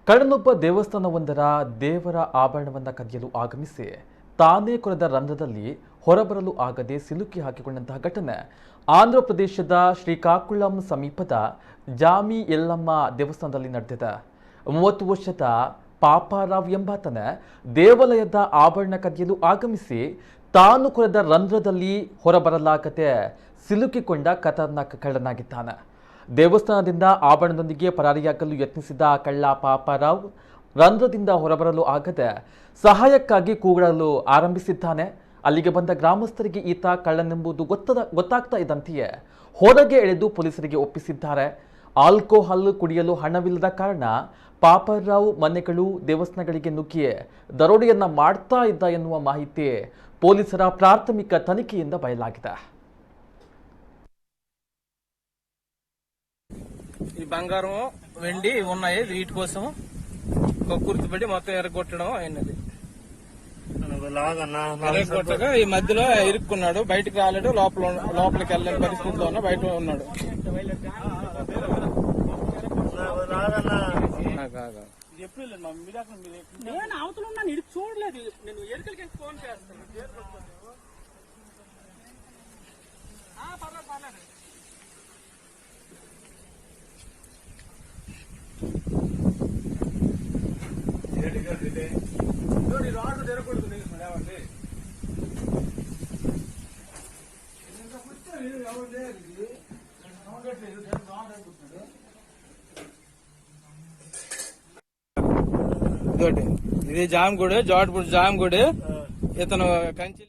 ಕಳ್ಳನೊಬ್ಬ ದೇವಸ್ಥಾನವೊಂದರ ದೇವರ ಆಭರಣವನ್ನ ಕದಿಯಲು ಆಗಮಿಸಿ ತಾನೇ ಕೊರೆದ ರಂಧ್ರದಲ್ಲಿ ಹೊರಬರಲು ಆಗದೆ ಸಿಲುಕಿ ಹಾಕಿಕೊಂಡಂತಹ ಘಟನೆ ಆಂಧ್ರ ಪ್ರದೇಶದ ಶ್ರೀಕಾಕುಳಂ ಸಮೀಪದ ಜಾಮಿ ಯಲ್ಲಮ್ಮ ದೇವಸ್ಥಾನದಲ್ಲಿ ನಡೆದಿದೆ. 30 ವರ್ಷದ ಪಾಪಾರಾವ್ ಎಂಬಾತನ ದೇವಾಲಯದ ಆಭರಣ ಕದಿಯಲು ಆಗಮಿಸಿ ತಾನು ಕೊರೆದ ರಂಧ್ರದಲ್ಲಿ ಹೊರಬರಲಾಗದೆ ಸಿಲುಕಿಕೊಂಡ ಖತರ್ನಾಕ್ ಕಳ್ಳನಾಗಿದ್ದಾನೆ. ದೇವಸ್ಥಾನದಿಂದ ಆಭರಣದೊಂದಿಗೆ ಪರಾರಿಯಾಗಲು ಯತ್ನಿಸಿದ ಕಳ್ಳ ಪಾಪಾರಾವ್ ರಂಧ್ರದಿಂದ ಹೊರಬರಲು ಆಗದೆ ಸಹಾಯಕ್ಕಾಗಿ ಕೂಗಲು ಆರಂಭಿಸಿದ್ದಾನೆ. ಅಲ್ಲಿಗೆ ಬಂದ ಗ್ರಾಮಸ್ಥರಿಗೆ ಈತ ಕಳ್ಳನೆಂಬುದು ಗೊತ್ತಾಗ್ತಾ ಇದ್ದಂತೆಯೇ ಹೊರಗೆ ಎಳೆದು ಪೊಲೀಸರಿಗೆ ಒಪ್ಪಿಸಿದ್ದಾರೆ. ಆಲ್ಕೋಹಾಲ್ ಕುಡಿಯಲು ಹಣವಿಲ್ಲದ ಕಾರಣ ಪಾಪಾರಾವ್ ಮನೆಗಳು ದೇವಸ್ಥಾನಗಳಿಗೆ ನುಗ್ಗಿ ದರೋಡೆಯನ್ನ ಮಾಡ್ತಾ ಇದ್ದ ಎನ್ನುವ ಮಾಹಿತಿ ಪೊಲೀಸರ ಪ್ರಾಥಮಿಕ ತನಿಖೆಯಿಂದ ಬಯಲಾಗಿದೆ. ఈ బంగారం వెండి ఉన్నాయి. వీటి కోసం కక్కుర్తిపడి మొత్తం ఎరగొట్టడం అయినది. ఎరగొట్టగా ఈ మధ్యలో ఇరుక్కున్నాడు. బయటకు రాలేడు. లోపలికి వెళ్ళని పరిస్థితిలో ఉన్న బయట ఉన్నాడు. నేను అవతల ఉన్నాను, ఇటు చూడలేదు. నేను ఎరుకలకి ఫోన్ చేస్తాను. పర్లేదు రాడు తెరకూడదు. లేవండి ఇది జామగుడి, జాట్పూడి జామగుడి. ఇతను కంచి